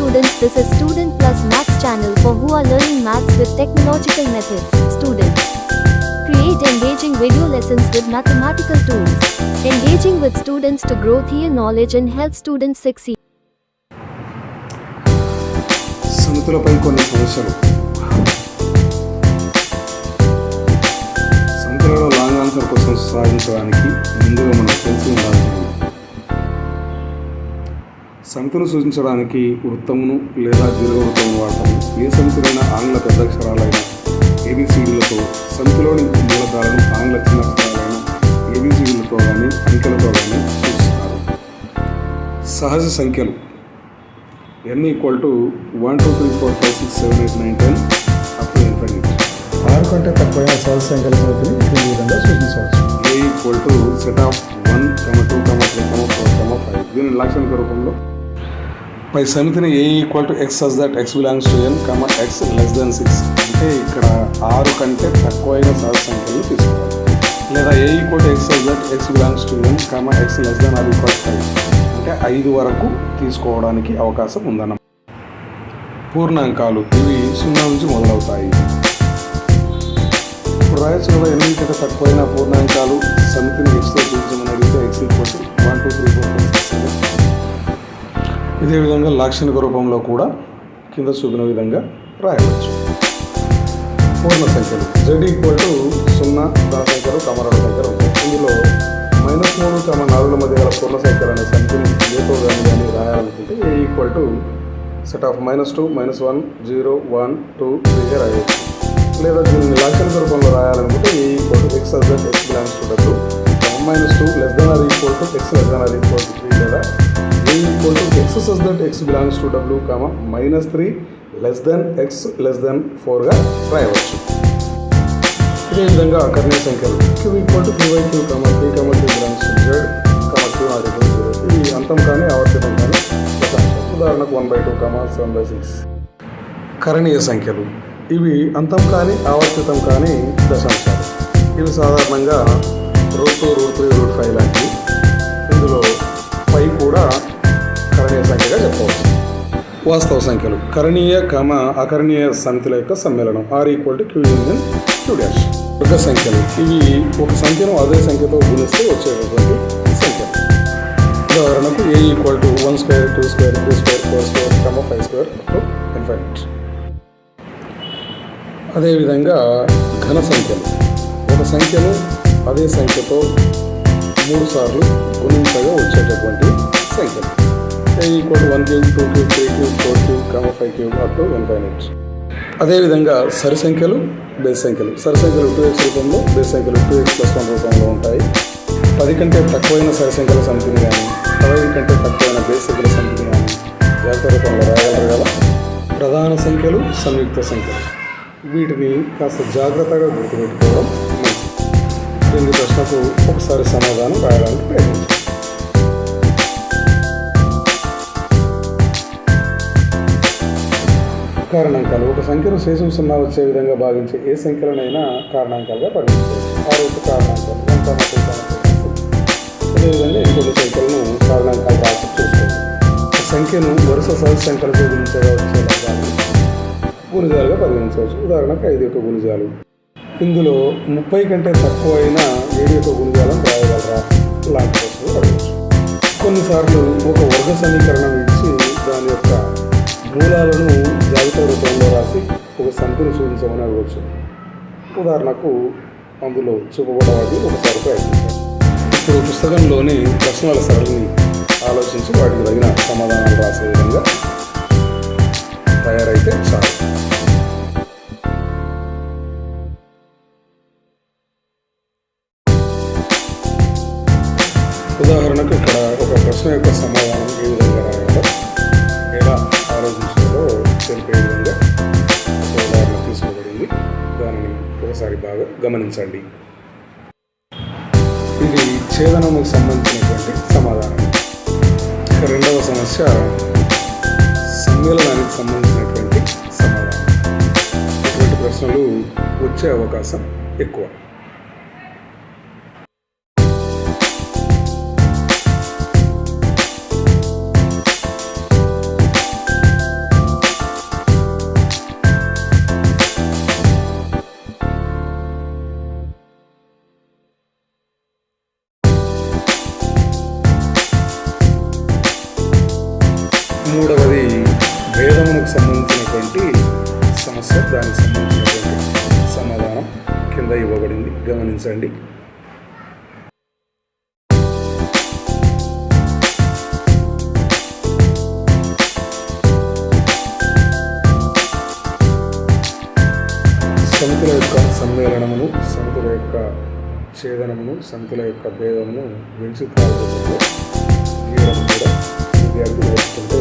students, this is Student Plus Maths channel for who are learning maths with technological methods. Students, create engaging video lessons with mathematical tools. Engaging with students to grow their knowledge and help students succeed. సమితులపై కొన్ని సమస్యలు. సమితులలో long answer కోసం సాధించడానికి ముందుగా మనం తెలిసి ఉండాల్సింది. సమితిని సూచించడానికి వృత్తమును లేదా దీర్ఘవృత్తమును వాడతాము. ఏ సమితినైనా ఆంగ్ల పెద్దక్షరాలైన ఏబిసిడీలతో, సమితిలోని మూలకాలను ఆంగ్ల చిన్నక్షరాలైన ఏబిసిడీలతో కానీ అంకెలతో కానీ సూచిస్తారు. సహజ సంఖ్యలు n = 1 2 3 4 5 6 7 8 9 10 up to infinity. 6 కంటే తక్కువైన సహజ సంఖ్యల సమితిని ఈ విధంగా సూచించవచ్చు. a = set of 1, 2, 3, 4, 5. దీని లాక్షణిక రూపంలో పై సమితిని a = x such that x belongs to n, x less than 6. అంటే ఇక్కడ 6 కంటే తక్కువైన సహజ సంఖ్యలను తీసుకోవాలి. లేదా a = x such that x belongs to n, x less than or equal to 5. అంటే 5 వరకు తీసుకోవడానికి అవకాశం ఉందన్న. పూర్ణాంకాలు ఇవి 0 నుంచి మొదలవుతాయి. ఇప్పుడు రాయొచ్చు కదా, 8 కంటే తక్కువైన పూర్ణాంకాలు సమితిని xతో సూచించమని అడిగితే x = 1 2 3 4 5 6 7. ఇదే విధంగా లాక్షణిక రూపంలో కూడా కింద చూపిన విధంగా రాయవచ్చు. పూర్ణ సంఖ్యలు z = 0 ధన సంఖ్యలు, కమరాల సంఖ్యలు ఉంటాయి. ఇందులో -3, 4 మధ్య గల పూర్ణ సంఖ్యలు అనే సంఖ్యని ఏతో కానీ రాయాలనుకుంటే a = set of -2, -1, 0, 1, 2, 3గా రాయవచ్చు. లేదా దీన్ని లాక్షణిక రూపంలో రాయాలనుకుంటే a = x such that x belongs to w, -2 less than or equal to x less than or equal to 3, లేదా a = x such that x belongs to w, -3 less than x less than 4గా రాయవచ్చు. ఇదే విధంగా కర్ణీయ సంఖ్యలు q = q/q, 3, 3 belongs to z, q not equal to 0. ఇవి అంతం కానీ ఆవర్తితం కానీ దశాంశాలు. ఉదాహరణకు 1/2, 7/6. కరణీయ సంఖ్యలు ఇవి అంతం కానీ ఆవర్తితం కానీ దశాంశాలు. ఇవి సాధారణంగా √2, √3, √5 లాంటివి. ఇందులో పై కూడా కరణీయ సంఖ్యగా చెప్పవచ్చు. వాస్తవ సంఖ్యలు కరణీయ, అకరణీయ సమితుల యొక్క సమ్మేళనం r = q union q'. వర్గ సంఖ్యలు ఇవి ఒక సంఖ్యను అదే సంఖ్యతో గుణిస్తే వచ్చేటటువంటి సంఖ్యలు. ఉదాహరణకు a = 1² 2² 3² 4², 5² to infinite. అదేవిధంగా ఘన సంఖ్యలు ఒక సంఖ్యను అదే సంఖ్యతో 3 సార్లు గుణించగా వచ్చేటటువంటి సంఖ్యలు. a = 1³ 2³ 3³ 4³ 5³ up to infinite. అదేవిధంగా సరి సంఖ్యలు, బేస్ సంఖ్యలు. సరి సంఖ్యలు 2x రూపంలో, బేస్ సంఖ్యలు 2x + 1 రూపంలో ఉంటాయి. 10 కంటే తక్కువైన సరి సంఖ్యల సమితిని కానీ 15 కంటే తక్కువైన బేస్ సంఖ్యల సమితిని కానీ జాగ్రత్త రూపంలో రాయగలరు కదా. ప్రధాన సంఖ్యలు, సంయుక్త సంఖ్యలు వీటిని కాస్త జాగ్రత్తగా గుర్తుపెట్టుకోవడం మంచిది. దీని ప్రశ్నకు ఒకసారి సమాధానం రాయడానికి ప్రయత్నించండి. కారణాంకాలు ఒక సంఖ్యను శేషం 0 వచ్చే విధంగా భావించే ఏ సంఖ్యలనైనా కారణాంకాలుగా పరిగణించవచ్చు. ఆ రూపు కారణాంకాలు అదేవిధంగా ఇంకొన్ని సంఖ్యలను కారణాంకాలు రాసి చూసుకోండి. సంఖ్యను వరుస సహజ సంఖ్యలతో గుణించగా వచ్చే లబ్ధాన్ని గుణిజాలుగా పరిగణించవచ్చు. ఉదాహరణకు 5 యొక్క గుణిజాలు. ఇందులో 30 కంటే తక్కువైన 7 యొక్క గుణిజాలను రాయగలరా లాంటి ప్రశ్నలు అడగవచ్చు. కొన్నిసార్లు ఒక వర్గ సమీకరణం ఇచ్చి దాని యొక్క మూలాలను జాబితా రూపంలో రాసి ఒక సంఖ్యను సూచించమని అడగవచ్చు. ఉదాహరణకు అందులో చూపబడేది ఒకసారి ప్రయత్నించాలి. ఇప్పుడు పుస్తకంలోని ప్రశ్నల సరళిని ఆలోచించి వాటికి తగిన సమాధానాలు రాసే విధంగా తయారైతే చాలు. ఉదాహరణకు ఇక్కడ ఒక ప్రశ్న యొక్క సమాధానం ఏ విధంగా రాయాలో, ఎలా ఆలోచించాలో తెలిపే విధంగా ఒక ఉదాహరణ తీసుకోబడింది. దానిని ఒకసారి బాగా గమనించండి. ఇది ఛేదనముకు సంబంధించినటువంటి సమాధానం. ఇక రెండవ సమస్య సమ్మేళనానికి సంబంధించినటువంటి సమాధానం. ఇటువంటి ప్రశ్నలు వచ్చే అవకాశం ఎక్కువ. మూడవది భేదమునకు సంబంధించినటువంటి సమస్య, దానికి సంబంధించినటువంటి సమాధానం కింద ఇవ్వబడింది, గమనించండి. సమితుల యొక్క సమ్మేళనమును, సమితుల యొక్క ఛేదనమును, సమితుల యొక్క భేదమును వెంచుతారు గీయడం కూడా విద్యార్థులు నేర్చుకుంటే